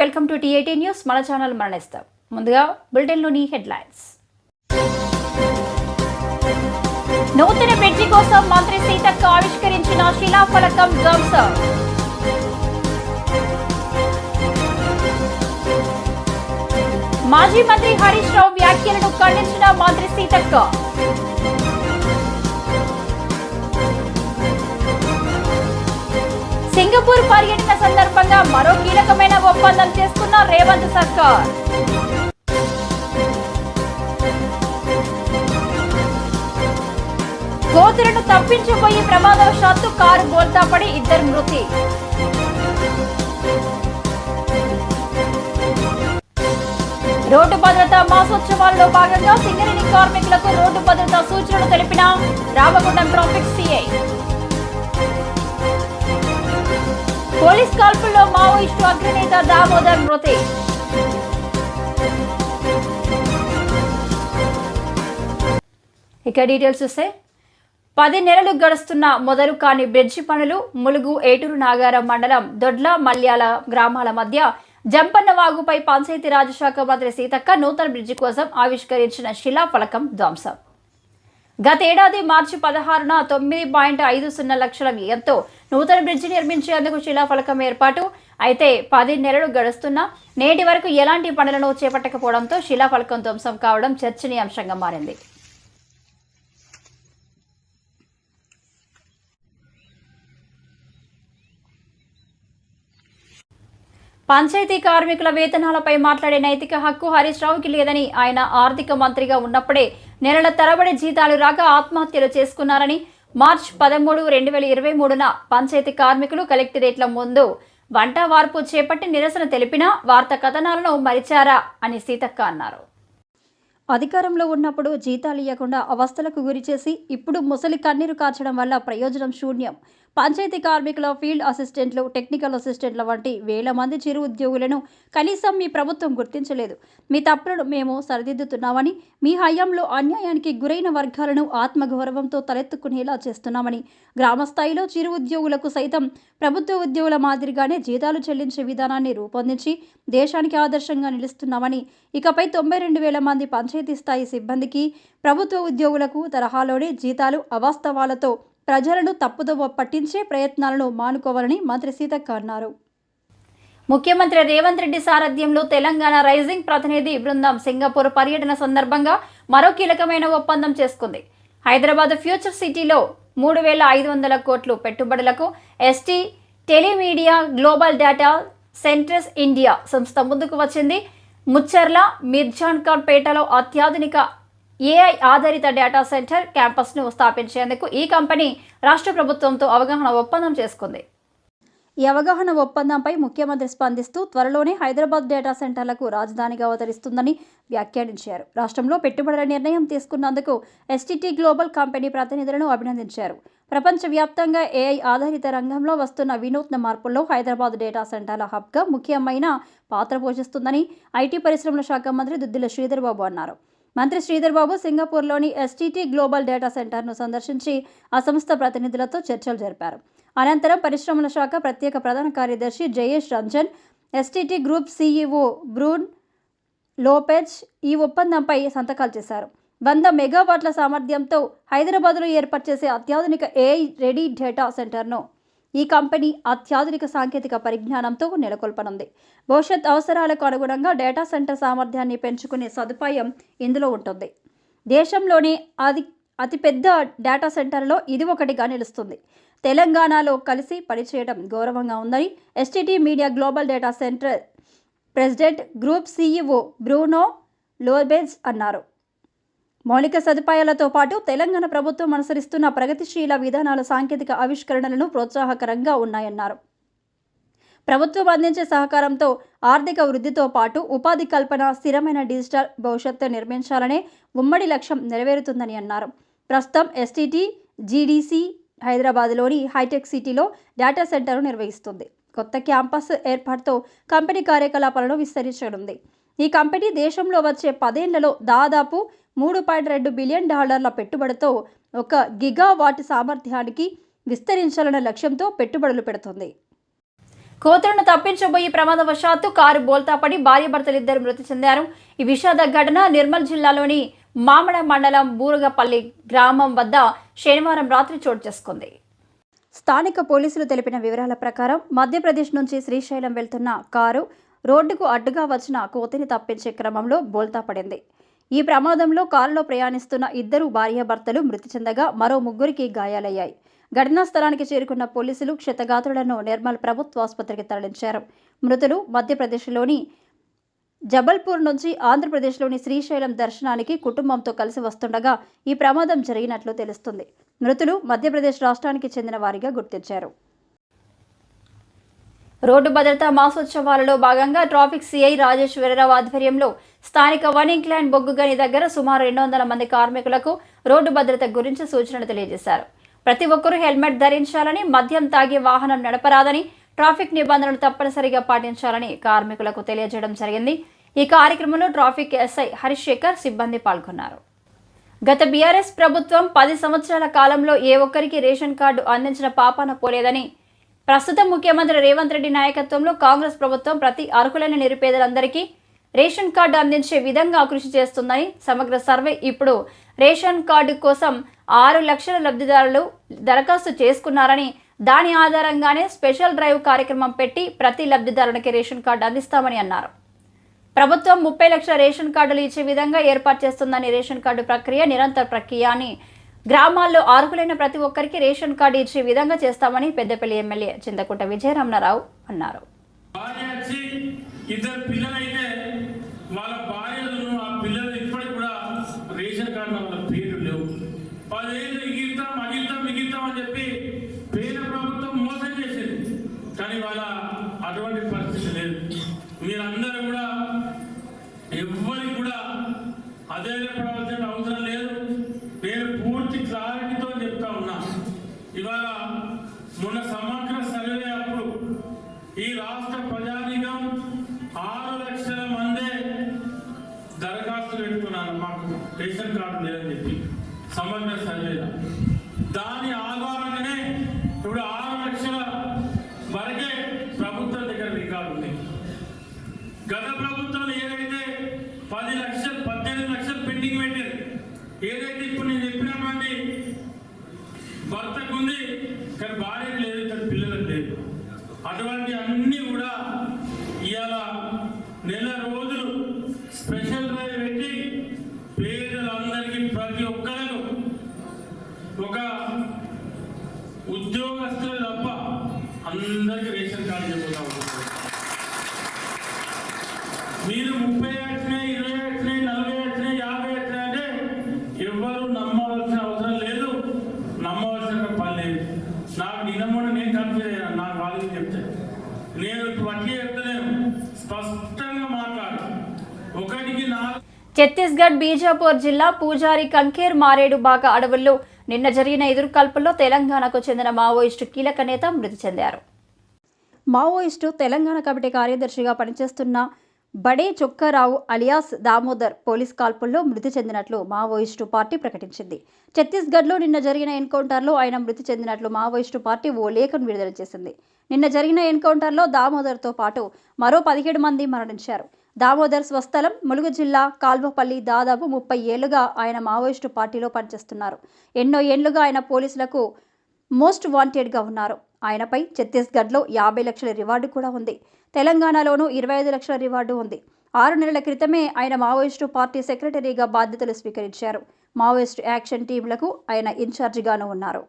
Welcome to టీ18 news. మన channel మరణిస్తాం. ముందుగా బులెటిన్లోని హెడ్లైన్స్. నూతన బ్రిడ్జి కోసం మంత్రి సీతక్క ఆవిష్కరించిన శిలాఫలకం ధ్వంసం. మాజీ మంత్రి హరీష్ రావు వ్యాఖ్యలను ఖండించిన మంత్రి సీతక్క. సింగపూర్ పర్యటన సందర్భంగా మరో కీలకమైన ఒప్పందం చేసుకున్న రేవంత్ సర్కార్. కోతులను తప్పించబోయి ప్రమాదవశాత్తు కారు బోల్తా పడి 2 మృతి. రోడ్డు భద్రతా మాసోత్సవాల్లో భాగంగా సింగరేణి కార్మికులకు రోడ్డు భద్రతా సూచనలు తెలిపిన రామగుండం ట్రాఫిక్ సిఐ. పోలీస్ కాల్పుల్లో మావోయిస్టు అగ్రనేత దామోదర్ మృతి. ఇక డీటెయిల్స్ చూస్తే 10 నెలలు గడుస్తున్న మొదలు కాని బ్రిడ్జి పనులు. ములుగు ఏటూరు నాగారం మండలం దొడ్ల మల్యాల గ్రామాల మధ్య జంపన్న వాగుపై పంచాయతీరాజ్ శాఖ మంత్రి సీతక్క నూతన బ్రిడ్జి కోసం ఆవిష్కరించిన శిలాఫలకం ధ్వంసం. గతేడాది మార్చి 16న 9.50 లక్షల వ్యయంతో నూతన బ్రిడ్జి నిర్మించేందుకు శిలాఫలకం ఏర్పాటు. అయితే 10 నెలలు గడుస్తున్నా నేటి వరకు ఎలాంటి పనులను చేపట్టకపోవడంతో శిలాఫలకం ధ్వంసం కావడం చర్చనీయాంశంగా మారింది. పంచాయతీ కార్మికుల వేతనాలపై మాట్లాడే నైతిక హక్కు హరీష్ రావుకి లేదని, ఆయన ఆర్థిక మంత్రిగా ఉన్నప్పుడే నెలల తరబడి జీతాలు రాక ఆత్మహత్యలు చేసుకున్నారని, మార్చి 13, 2023న పంచాయతీ కార్మికులు కలెక్టరేట్ల ముందు వంట వార్పు చేపట్టి నిరసన తెలిపినా వార్తా కథనాలను మరిచారా అని సీతక్క అన్నారు. అధికారంలో ఉన్నప్పుడు జీతాలు ఇవ్వకుండా అవస్థలకు గురిచేసి ఇప్పుడు ముసలి కన్నీరు కార్చడం వల్ల ప్రయోజనం శూన్యం. పంచాయతీ కార్మికుల ఫీల్డ్ అసిస్టెంట్లు, టెక్నికల్ అసిస్టెంట్ల వంటి వేల మంది చిరు ఉద్యోగులను కనీసం మీ ప్రభుత్వం గుర్తించలేదు. మీ తప్పులను మేము సరిదిద్దుతున్నామని, మీ హయాంలో అన్యాయానికి గురైన వర్గాలను ఆత్మగౌరవంతో తలెత్తుకునేలా చేస్తున్నామని, గ్రామస్థాయిలో చిరు ఉద్యోగులకు సైతం ప్రభుత్వ ఉద్యోగుల మాదిరిగానే జీతాలు చెల్లించే విధానాన్ని రూపొందించి దేశానికి ఆదర్శంగా నిలుస్తున్నామని, ఇకపై 92,000 మంది పంచాయతీ స్థాయి సిబ్బందికి ప్రభుత్వ ఉద్యోగులకు తరహాలోనే జీతాలు అవాస్తవాలతో ప్రజలను తప్పుదోవ పట్టించే ప్రయత్నాలను మానుకోవాలని మంత్రి సీతక్క అన్నారు. ముఖ్యమంత్రి రేవంత్ రెడ్డి సారథ్యంలో తెలంగాణ రైజింగ్ ప్రతినిధి బృందం సింగపూర్ పర్యటన సందర్భంగా మరో కీలకమైన ఒప్పందం చేసుకుంది. హైదరాబాద్ ఫ్యూచర్ సిటీలో 3,500 కోట్లు పెట్టుబడులకు ST Telemedia global data centres India సంస్థ ముందుకు వచ్చింది. ముచ్చర్ల మిర్జాన్ఖాన్ పేటలో అత్యాధునిక ఏఐ ఆధారిత డేటా సెంటర్ క్యాంపస్ను స్థాపించేందుకు ఈ కంపెనీ రాష్ట్ర ప్రభుత్వంతో అవగాహన ఒప్పందం చేసుకుంది. ఈ అవగాహన ఒప్పందంపై ముఖ్యమంత్రి స్పందిస్తూ త్వరలోనే హైదరాబాద్ డేటా సెంటర్లకు రాజధానిగా అవతరిస్తుందని వ్యాఖ్యానించారు. రాష్ట్రంలో పెట్టుబడుల నిర్ణయం తీసుకున్నందుకు ఎస్టీటీ గ్లోబల్ కంపెనీ ప్రతినిధులను అభినందించారు. ప్రపంచవ్యాప్తంగా ఏఐ ఆధారిత రంగంలో వస్తున్న వినూత్న మార్పుల్లో హైదరాబాద్ డేటా సెంటర్ల హబ్గా ముఖ్యమైన పాత్ర పోషిస్తుందని ఐటీ పరిశ్రమల శాఖ మంత్రి దుద్దిల శ్రీధర్ బాబు అన్నారు. మంత్రి Sridhar Babu సింగపూర్లోని STT global data సెంటర్ను సందర్శించి ఆ సంస్థ ప్రతినిధులతో చర్చలు జరిపారు. అనంతరం పరిశ్రమల శాఖ ప్రత్యేక ప్రధాన కార్యదర్శి Jayesh Ranjan, STT group CEO Bruyn Lopez ఈ ఒప్పందంపై సంతకాలు చేశారు. 100 మెగావాట్ల సామర్థ్యంతో హైదరాబాద్లో ఏర్పాటు చేసే అత్యాధునిక ఏఐ రెడీ డేటా సెంటర్ను ఈ కంపెనీ అత్యాధునిక సాంకేతిక పరిజ్ఞానంతో నెలకొల్పనుంది. భవిష్యత్ అవసరాలకు అనుగుణంగా డేటా సెంటర్ సామర్థ్యాన్ని పెంచుకునే సదుపాయం ఇందులో ఉంటుంది. దేశంలోనే అతిపెద్ద డేటా సెంటర్లో ఇది ఒకటిగా నిలుస్తుంది. తెలంగాణలో కలిసి పనిచేయడం గౌరవంగా ఉందని STT media global data centre president group CEO Bruno Lopez అన్నారు. మౌలిక సదుపాయాలతో పాటు తెలంగాణ ప్రభుత్వం అనుసరిస్తున్న ప్రగతిశీల విధానాల సాంకేతిక ఆవిష్కరణలను ప్రోత్సాహకరంగా ఉన్నాయన్నారు. ప్రభుత్వం అందించే సహకారంతో ఆర్థిక వృద్ధితో పాటు ఉపాధి కల్పన, స్థిరమైన డిజిటల్ భవిష్యత్తు నిర్మించాలనే ఉమ్మడి లక్ష్యం నెరవేరుతుందని అన్నారు. ప్రస్తుతం ఎస్టీటీ జీడీసీ హైదరాబాద్లోని హైటెక్ సిటీలో డేటా సెంటర్ను నిర్వహిస్తుంది. కొత్త క్యాంపస్ ఏర్పాటుతో కంపెనీ కార్యకలాపాలను విస్తరించనుంది. ఈ కంపెనీ దేశంలో వచ్చే 10 ఏళ్లలో దాదాపు $3.2 బిలియన్ పెట్టుబడితో 1 గిగావాట్ సామర్థ్యానికి విస్తరించాలన్న లక్ష్యంతో పెట్టుబడులు పెడుతుంది. కూతురును తప్పించబోయి ప్రమాదవశాత్తు కారు బోల్తాపడి భార్యాభర్తలిద్దరు మృతి చెందారు. ఈ విషాద ఘటన నిర్మల్ జిల్లాలోని మామడ మండలం బూరగపల్లి గ్రామం వద్ద శనివారం రాత్రి చోటు చేసుకుంది. స్థానిక పోలీసులు తెలిపిన వివరాల ప్రకారం మధ్యప్రదేశ్ నుంచి శ్రీశైలం వెళ్తున్న కారు రోడ్డుకు అడ్డుగా వచ్చిన కోతిని తప్పించే క్రమంలో బోల్తా పడింది. ఈ ప్రమాదంలో కారులో ప్రయాణిస్తున్న ఇద్దరు భార్యాభర్తలు మృతి చెందగా మరో ముగ్గురికి గాయాలయ్యాయి. ఘటనా స్థలానికి చేరుకున్న పోలీసులు క్షతగాత్రులను నిర్మల్ ప్రభుత్వ ఆసుపత్రికి తరలించారు. మృతులు మధ్యప్రదేశ్లోని జబల్పూర్ నుంచి ఆంధ్రప్రదేశ్లోని శ్రీశైలం దర్శనానికి కుటుంబంతో కలిసి వస్తుండగా ఈ ప్రమాదం జరిగినట్లు తెలుస్తుంది. మృతులు మధ్యప్రదేశ్ రాష్ట్రానికి చెందిన వారిగా గుర్తించారు. రోడ్డు భద్రతా మాసోత్సవాలలో భాగంగా ట్రాఫిక్ సిఐ రాజేశ్వరరావు ఆధ్వర్యంలో స్థానిక వన్ ఇంక్లైన్ బొగ్గుగని దగ్గర సుమారు 200 మంది కార్మికులకు రోడ్డు భద్రత గురించి సూచనలు తెలియజేశారు. ప్రతి ఒక్కరూ హెల్మెట్ ధరించాలని, మద్యం తాగి వాహనం నడపరాదని, ట్రాఫిక్ నిబంధనలు తప్పనిసరిగా పాటించాలని కార్మికులకు తెలియజేయడం జరిగింది. ఈ కార్యక్రమంలో ట్రాఫిక్ ఎస్ఐ హరిశేఖర్ సిబ్బంది పాల్గొన్నారు. గత బీఆర్ఎస్ ప్రభుత్వం 10 సంవత్సరాల కాలంలో ఏ ఒక్కరికి రేషన్ కార్డు అందించిన పాపాన పోలేదని, ప్రస్తుత ముఖ్యమంత్రి రేవంత్ రెడ్డి నాయకత్వంలో కాంగ్రెస్ ప్రభుత్వం ప్రతి అర్హులైన నిరుపేదలందరికీ రేషన్ కార్డు అందించే విధంగా కృషి చేస్తుందని, సమగ్ర సర్వే ఇప్పుడు రేషన్ కార్డు కోసం 6 లక్షల లబ్ధిదారులు దరఖాస్తు చేసుకున్నారని, దాని ఆధారంగానే స్పెషల్ డ్రైవ్ కార్యక్రమం పెట్టి ప్రతి లబ్ధిదారునికి రేషన్ కార్డు అందిస్తామని అన్నారు. ప్రభుత్వం 30 లక్షల రేషన్ కార్డులు ఇచ్చే విధంగా ఏర్పాటు చేస్తుందని, రేషన్ కార్డు ప్రక్రియ నిరంతర ప్రక్రియ అని, గ్రామాల్లో అర్హులైన ప్రతి ఒక్కరికి రేషన్ కార్డు ఇచ్చే విధంగా చేస్తామని పెద్దపల్లి ఎమ్మెల్యే చింతకుంట విజయరమణారావు అన్నారు. అటువంటి పరిస్థితి లేదు. మీరందరూ కూడా ఎవ్వరికి కూడా అధైర్యపడవలసిన అవసరం లేదు. నేను పూర్తి క్లారిటీతో చెప్తా ఉన్నా. ఇవాళ మొన్న సమగ్ర సర్వే అప్పుడు ఈ రాష్ట్ర ప్రజానీకం 6 లక్షల మందే దరఖాస్తు పెట్టుకున్నారు, మాకు రేషన్ కార్డు లేదని చెప్పి సమగ్ర సర్వేలో. దాని ఆధారంగానే ఇప్పుడు 6 లక్షల వరకే ప్రభుత్వం దగ్గర రికార్డు ఉంది. గత ప్రభుత్వాలు ఏదైతే 10 లక్షలు 18 లక్షలు పెండింగ్ పెట్టారు, ఏదైతే ఇప్పుడు నేను చెప్పినటువంటి భర్తకు ఉంది కానీ భార్యకు లేదు, కానీ పిల్లలకు లేదు, అటువంటి అన్ని కూడా ఇవాళ నెల రోజులు స్పెషల్ డ్రైవ్ పెట్టి పేదలందరికీ ప్రతి ఒక్కరికి ఒక ఉద్యోగస్తులు తప్ప అందరికీ రేషన్ కార్డు చెబుతా ఉంటారు. మీరు 30 వచ్చినాయి, 20 వచ్చినాయి, 40 వచ్చినాయి, 50 వచ్చినాయి అంటే ఎవరు నమ్మవలసిన అవసరం లేదు, నమ్మవలసిన పని లేదు. నాకు నిన్నమూడు నేను కన్ఫ్యూజ్ అయ్యాను. నాకు వాళ్ళకి చెప్తే నేను వట్టి చెప్తలేను, స్పష్టంగా మాట్లాడు. ఒకటికి 4 ఛత్తీస్గఢ్ బీజాపూర్ జిల్లా పూజారి కంకేర్ మారేడు బాగ అడవుల్లో నిన్న జరిగిన ఎదురుకాల్పుల్లో తెలంగాణకు చెందిన మావోయిస్టు కీలక నేత మృతి చెందారు. మావోయిస్టు తెలంగాణ కమిటీ కార్యదర్శిగా పనిచేస్తున్న బడే చొక్కారావు అలియాస్ దామోదర్ పోలీస్ కాల్పుల్లో మృతి చెందినట్లు మావోయిస్టు పార్టీ ప్రకటించింది. ఛత్తీస్గఢ్లో నిన్న జరిగిన ఎన్కౌంటర్లో ఆయన మృతి చెందినట్లు మావోయిస్టు పార్టీ ఓ లేఖను విడుదల చేసింది. నిన్న జరిగిన ఎన్కౌంటర్లో దామోదర్తో పాటు మరో 17 మంది మరణించారు. దామోదర్ స్వస్థలం ములుగు జిల్లా కాల్వపల్లి. దాదాపు 30 ఏళ్లుగా ఆయన మావోయిస్టు పార్టీలో పనిచేస్తున్నారు. ఎన్నో ఏళ్లుగా ఆయన పోలీసులకు మోస్ట్ వాంటెడ్గా ఉన్నారు. ఆయనపై ఛత్తీస్గఢ్లో 50 లక్షల రివార్డు కూడా ఉంది. తెలంగాణలోనూ 25 లక్షల రివార్డు ఉంది. 6 నెలల క్రితమే ఆయన మావోయిస్టు పార్టీ సెక్రటరీగా బాధ్యతలు స్వీకరించారు. మావోయిస్టు యాక్షన్ టీంలకు ఆయన ఇన్ఛార్జిగాను ఉన్నారు.